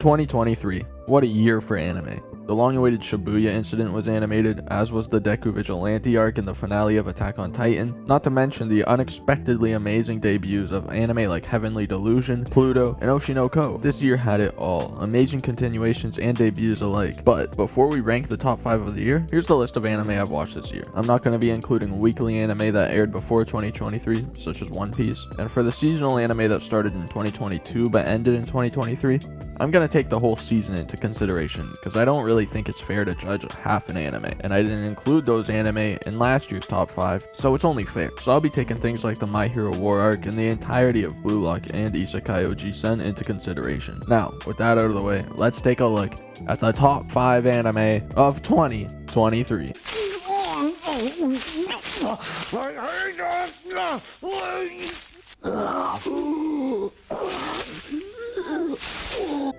2023. What a year for anime. The long-awaited Shibuya incident was animated, as was the Deku Vigilante arc and the finale of Attack on Titan, not to mention the unexpectedly amazing debuts of anime like Heavenly Delusion, Pluto, and Oshinoko. This year had it all, amazing continuations and debuts alike. But before we rank the top 5 of the year, here's the list of anime I've watched this year. I'm not going to be including weekly anime that aired before 2023, such as One Piece, and for the seasonal anime that started in 2022 but ended in 2023, I'm going to take the whole season into consideration, because I don't really think it's fair to judge half an anime, and I didn't include those anime in last year's top 5, so it's only fair. So I'll be taking things like the My Hero War arc and the entirety of Blue Lock and Isekai Oji-sen into consideration. Now, with that out of the way, let's take a look at the top 5 anime of 2023.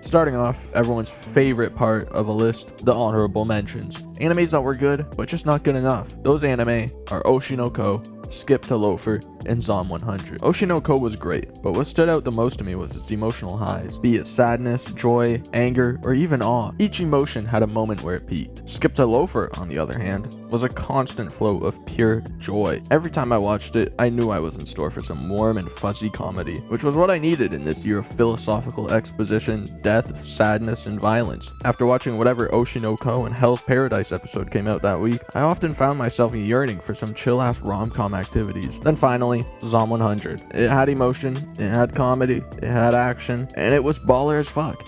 Starting off, everyone's favorite part of a list, the honorable mentions. Animes that were good, but just not good enough. Those anime are Oshinoko, Skip to Loafer, and Zom 100. Oshinoko was great, but what stood out the most to me was its emotional highs, be it sadness, joy, anger, or even awe. Each emotion had a moment where it peaked. Skip to Loafer, on the other hand, was a constant flow of pure joy. Every time I watched it, I knew I was in store for some warm and fuzzy comedy, which was what I needed in this year of philosophical exposition, death, sadness, and violence. After watching whatever Oshinoko and Hell's Paradise episode came out that week, I often found myself yearning for some chill-ass rom-com activities. Then finally, Zom 100. It had emotion, it had comedy, it had action, and it was baller as fuck.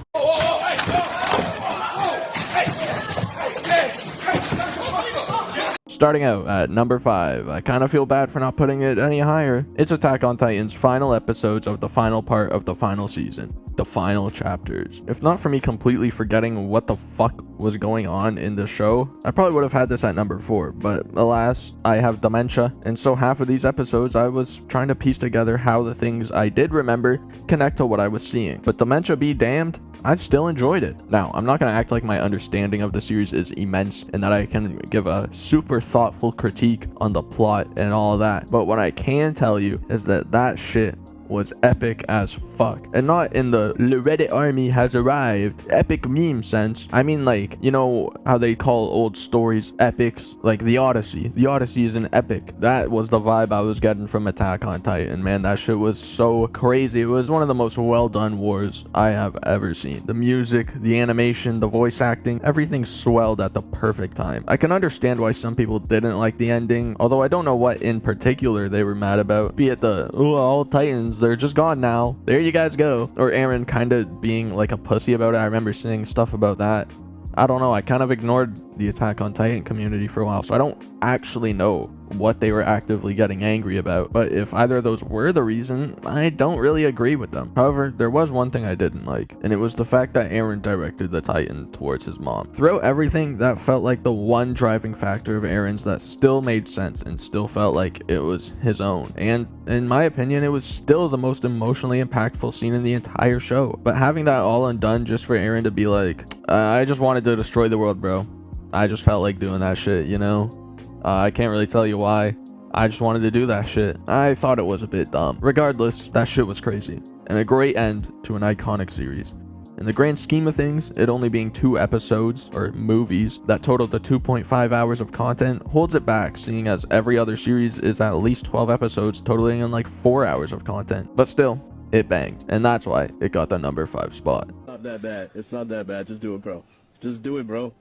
Starting out at number 5, I kind of feel bad for not putting it any higher. It's Attack on Titan's final episodes of the final part of the final season. The final chapters. If not for me completely forgetting what the fuck was going on in the show, I probably would have had this at number 4, but alas, I have dementia, and so half of these episodes I was trying to piece together how the things I did remember connect to what I was seeing. But dementia be damned, I still enjoyed it. Now, I'm not going to act like my understanding of the series is immense and that I can give a super thoughtful critique on the plot and all that, but what I can tell you is that shit was epic as fuck, and not in the Reddit army has arrived epic meme sense. I mean, like, you know how they call old stories epics, like the Odyssey is an epic. That was the vibe I was getting from Attack on Titan. Man, that shit was so crazy. It was one of the most well done wars I have ever seen. The music, the animation, the voice acting, everything swelled at the perfect time. I can understand why some people didn't like the ending, although I don't know what in particular they were mad about, be it the all Titans, they're just gone now, there you guys go, or Aaron kind of being like a pussy about it. I remember seeing stuff about that. I don't know, I kind of ignored the Attack on Titan community for a while, so I don't actually know what they were actively getting angry about, but if either of those were the reason, I don't really agree with them. However, there was one thing I didn't like, and it was the fact that Aaron directed the Titan towards his mom. Throughout everything, that felt like the one driving factor of Aaron's that still made sense and still felt like it was his own, and in my opinion, it was still the most emotionally impactful scene in the entire show. But having that all undone just for Aaron to be like, I just wanted to destroy the world, bro. I just felt like doing that shit, you know? I can't really tell you why. I just wanted to do that shit. I thought it was a bit dumb. Regardless, that shit was crazy, and a great end to an iconic series. In the grand scheme of things, it only being 2 episodes, or movies, that totaled to 2.5 hours of content holds it back, seeing as every other series is at least 12 episodes totaling in like 4 hours of content. But still, it banged, and that's why it got the number 5 spot. Not that bad. It's not that bad. Just do it, bro. Just do it, bro.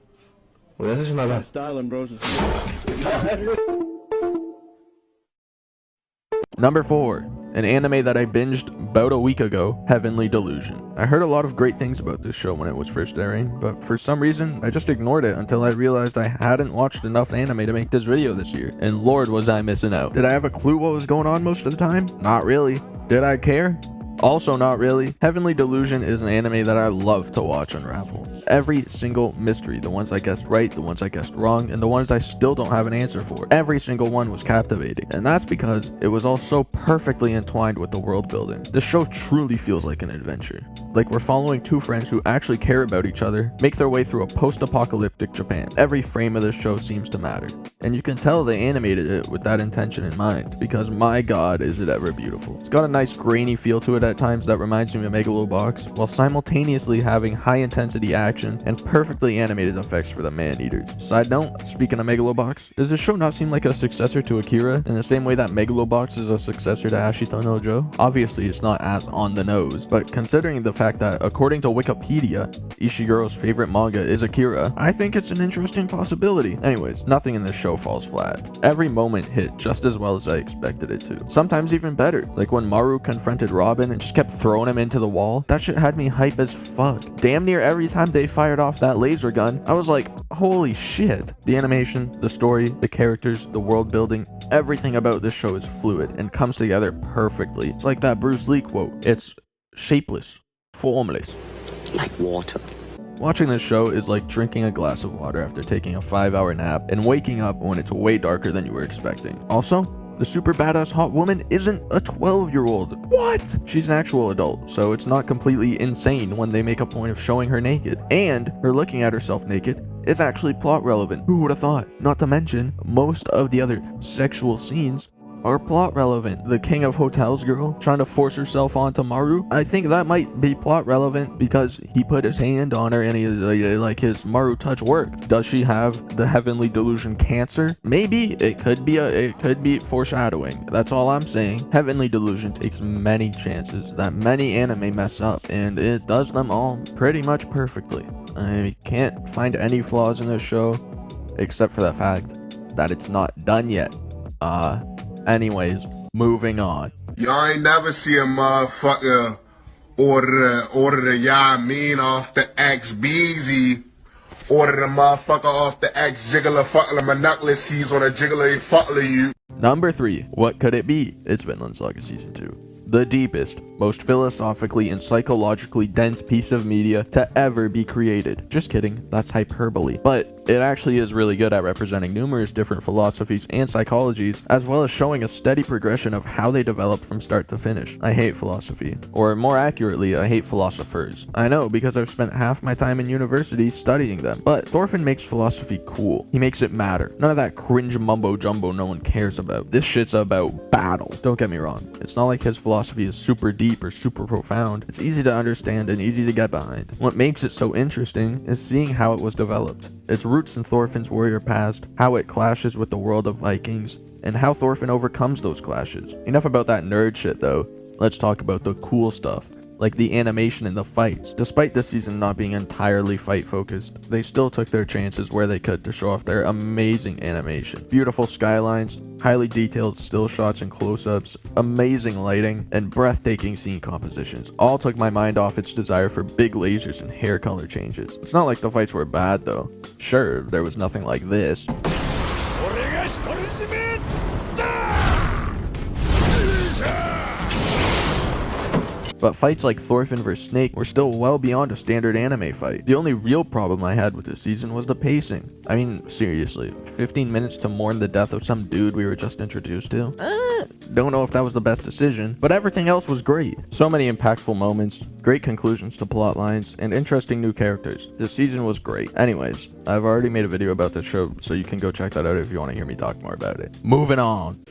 Well, this is not bad. Styling, bro. Number 4, an anime that I binged about a week ago, Heavenly Delusion. I heard a lot of great things about this show when it was first airing, but for some reason, I just ignored it until I realized I hadn't watched enough anime to make this video this year, and lord was I missing out. Did I have a clue what was going on most of the time? Not really. Did I care? Also not really. Heavenly Delusion is an anime that I love to watch unravel. Every single mystery, the ones I guessed right, the ones I guessed wrong, and the ones I still don't have an answer for, every single one was captivating, and that's because it was all so perfectly entwined with the world building. This show truly feels like an adventure. Like we're following two friends who actually care about each other make their way through a post-apocalyptic Japan. Every frame of this show seems to matter, and you can tell they animated it with that intention in mind, because my god is it ever beautiful. It's got a nice grainy feel to it at times that reminds me of Megalobox, while simultaneously having high intensity action and perfectly animated effects for the man-eaters. Side note, speaking of Megalobox, does this show not seem like a successor to Akira in the same way that Megalobox is a successor to Ashita no Joe? Obviously it's not as on the nose, but considering the fact that according to Wikipedia, Ishiguro's favorite manga is Akira, I think it's an interesting possibility. Anyways, nothing in this show falls flat. Every moment hit just as well as I expected it to. Sometimes even better, like when Maru confronted Robin and just kept throwing him into the wall. That shit had me hype as fuck. Damn near every time they fired off that laser gun, I was like, holy shit. The animation, the story, the characters, the world building, everything about this show is fluid and comes together perfectly. It's like that Bruce Lee quote. It's shapeless, formless. Like water. Watching this show is like drinking a glass of water after taking a 5-hour nap and waking up when it's way darker than you were expecting. Also, the super badass hot woman isn't a 12-year-old. What? She's an actual adult, so it's not completely insane when they make a point of showing her naked. And her looking at herself naked is actually plot relevant. Who would have thought? Not to mention, most of the other sexual scenes are plot relevant. The King of Hotels girl trying to force herself onto Maru, I think that might be plot relevant because he put his hand on her and he like his Maru touch worked. Does she have the heavenly delusion cancer? Maybe. It could be foreshadowing. That's all I'm saying. Heavenly delusion takes many chances that many anime mess up, and it does them all pretty much perfectly. I can't find any flaws in this show except for the fact that it's not done yet. Anyways, moving on. Y'all ain't never see a motherfucker order the Yamin off the XBZ, order the motherfucker off the X jiggler fuckler monoculous sees on a jiggler fuckler you. Number 3. What could it be? It's Vinland Saga Season 2. The deepest, most philosophically and psychologically dense piece of media to ever be created. Just kidding, that's hyperbole. But it actually is really good at representing numerous different philosophies and psychologies, as well as showing a steady progression of how they develop from start to finish. I hate philosophy, or more accurately, I hate philosophers. I know, because I've spent half my time in university studying them, but Thorfinn makes philosophy cool. He makes it matter. None of that cringe mumbo jumbo no one cares about. This shit's about battle. Don't get me wrong, it's not like his philosophy is super deep or super profound. It's easy to understand and easy to get behind. What makes it so interesting is seeing how it was developed. Its roots in Thorfinn's warrior past, how it clashes with the world of Vikings, and how Thorfinn overcomes those clashes. Enough about that nerd shit though. Let's talk about the cool stuff, like the animation and the fights. Despite this season not being entirely fight focused, they still took their chances where they could to show off their amazing animation. Beautiful skylines, highly detailed still shots and close-ups, amazing lighting, and breathtaking scene compositions all took my mind off its desire for big lasers and hair color changes. It's not like the fights were bad though. Sure, there was nothing like this, but fights like Thorfinn vs Snake were still well beyond a standard anime fight. The only real problem I had with this season was the pacing. I mean, seriously, 15 minutes to mourn the death of some dude we were just introduced to? Don't know if that was the best decision, but everything else was great. So many impactful moments, great conclusions to plot lines, and interesting new characters. This season was great. Anyways, I've already made a video about this show, so you can go check that out if you want to hear me talk more about it. Moving on.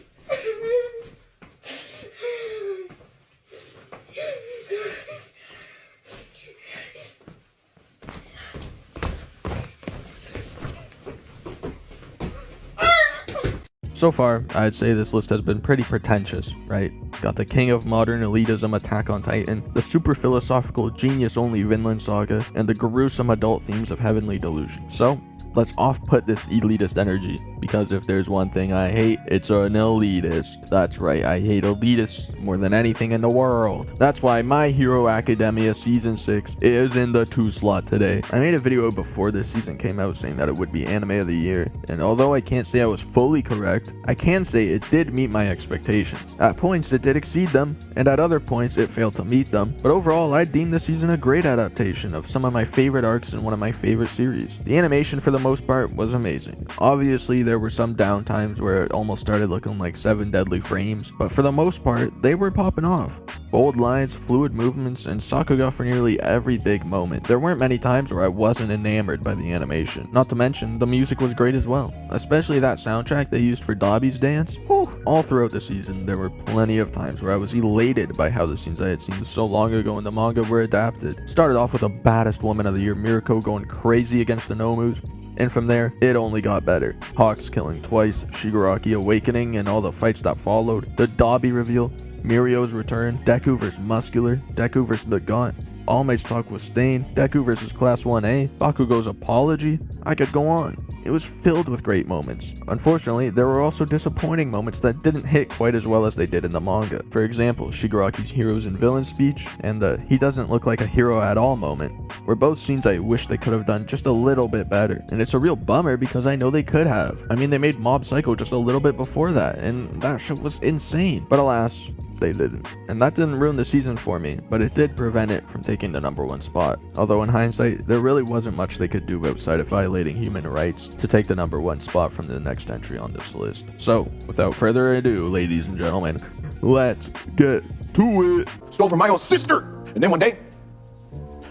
So far, I'd say this list has been pretty pretentious, right? Got the king of modern elitism Attack on Titan, the super philosophical genius-only Vinland Saga, and the gruesome adult themes of Heavenly Delusion. So, let's off-put this elitist energy, because if there's one thing I hate, it's an elitist. That's right, I hate elitists more than anything in the world. That's why My Hero Academia Season 6 is in the 2 slot today. I made a video before this season came out saying that it would be Anime of the Year, and although I can't say I was fully correct, I can say it did meet my expectations. At points it did exceed them, and at other points it failed to meet them, but overall I deem this season a great adaptation of some of my favorite arcs in one of my favorite series. The animation for the most part was amazing. Obviously there there were some downtimes where it almost started looking like 7 deadly frames, but for the most part, they were popping off. Bold lines, fluid movements, and Sakuga for nearly every big moment. There weren't many times where I wasn't enamored by the animation. Not to mention, the music was great as well, especially that soundtrack they used for Dobby's dance. Whew. All throughout the season, there were plenty of times where I was elated by how the scenes I had seen so long ago in the manga were adapted. Started off with the baddest woman of the year, Mirko, going crazy against the Nomus, and from there, it only got better. Hawks killing twice, Shigaraki awakening, and all the fights that followed, the Dobby reveal, Mirio's return, Deku vs Muscular, Deku vs the Gaunt, All Might's talk with Stain, Deku vs Class 1A, Bakugo's apology. I could go on. It was filled with great moments. Unfortunately, there were also disappointing moments that didn't hit quite as well as they did in the manga. For example, Shigaraki's heroes and villains speech, and the he doesn't look like a hero at all moment, were both scenes I wish they could have done just a little bit better. And it's a real bummer because I know they could have. I mean, they made Mob Psycho just a little bit before that, and that shit was insane. But alas, they didn't. And that didn't ruin the season for me, but it did prevent it from taking the #1 spot. Although in hindsight, there really wasn't much they could do outside of violating human rights to take the #1 spot from the next entry on this list. So, without further ado, ladies and gentlemen, let's get to it. Stole from my own sister, and then one day,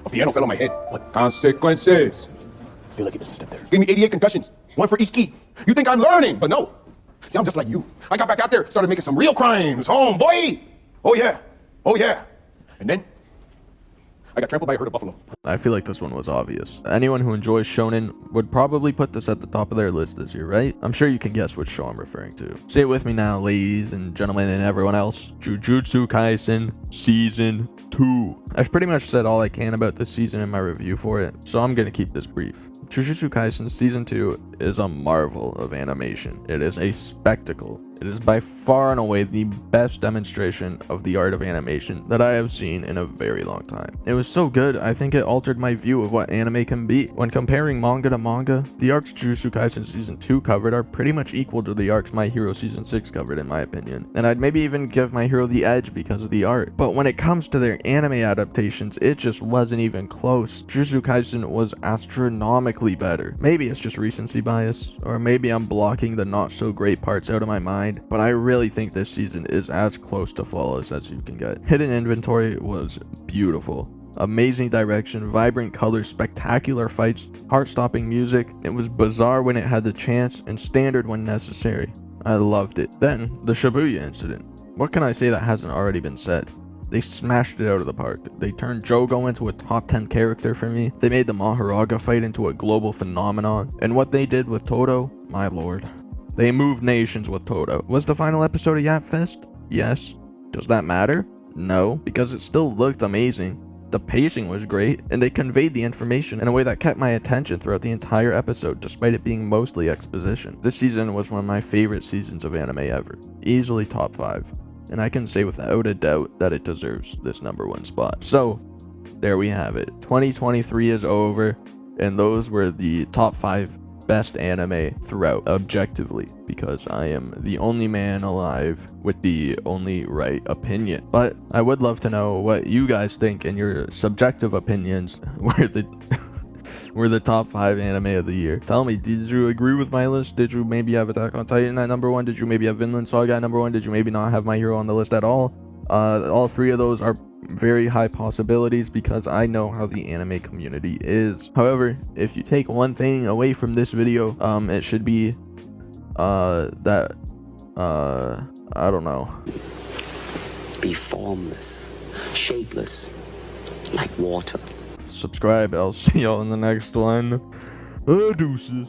a piano fell on my head. What consequences? I feel like it just a step there. Gave me 88 concussions, one for each key. You think I'm learning, but no. See, I'm just like you. I got back out there, started making some real crimes. Homeboy! Oh yeah. Oh yeah. And then, I got trampled by a herd of buffalo. I feel like this one was obvious. Anyone who enjoys shonen would probably put this at the top of their list this year, right? I'm sure you can guess which show I'm referring to. Say it with me now, ladies and gentlemen and everyone else. Jujutsu Kaisen Season 2. I've pretty much said all I can about this season in my review for it, so I'm gonna keep this brief. Jujutsu Kaisen Season 2 is a marvel of animation. It is a spectacle. It is by far and away the best demonstration of the art of animation that I have seen in a very long time. It was so good, I think it altered my view of what anime can be. When comparing manga to manga, the arcs Jujutsu Kaisen Season 2 covered are pretty much equal to the arcs My Hero Season 6 covered in my opinion. And I'd maybe even give My Hero the edge because of the art. But when it comes to their anime adaptations, it just wasn't even close. Jujutsu Kaisen was astronomically better. Maybe it's just recency bias, or maybe I'm blocking the not so great parts out of my mind, but I really think this season is as close to flawless as you can get. Hidden Inventory was beautiful. Amazing direction, vibrant colors, spectacular fights, heart-stopping music. It was bizarre when it had the chance and standard when necessary. I loved it. Then, the Shibuya incident. What can I say that hasn't already been said? They smashed it out of the park. They turned Jogo into a top 10 character for me. They made the Maharaga fight into a global phenomenon. And what they did with Todo, my lord. They moved nations with Todo. Was the final episode a Yap Fest? Yes. Does that matter? No, because it still looked amazing. The pacing was great, and they conveyed the information in a way that kept my attention throughout the entire episode, despite it being mostly exposition. This season was one of my favorite seasons of anime ever. Easily top 5. And I can say without a doubt that it deserves this #1 spot. So, there we have it. 2023 is over, and those were the top 5 best anime throughout, objectively, because I am the only man alive with the only right opinion. But I would love to know what you guys think, and your subjective opinions were the top 5 anime of the year. Tell me, did you agree with my list? Did you maybe have Attack on Titan at #1? Did you maybe have Vinland Saga at #1? Did you maybe not have My Hero on the list at all? All 3 of those are very high possibilities because I know how the anime community is. However, if you take one thing away from this video, it should be that I don't know. Be formless, shapeless, like water. Subscribe. I'll see y'all in the next one. Deuces.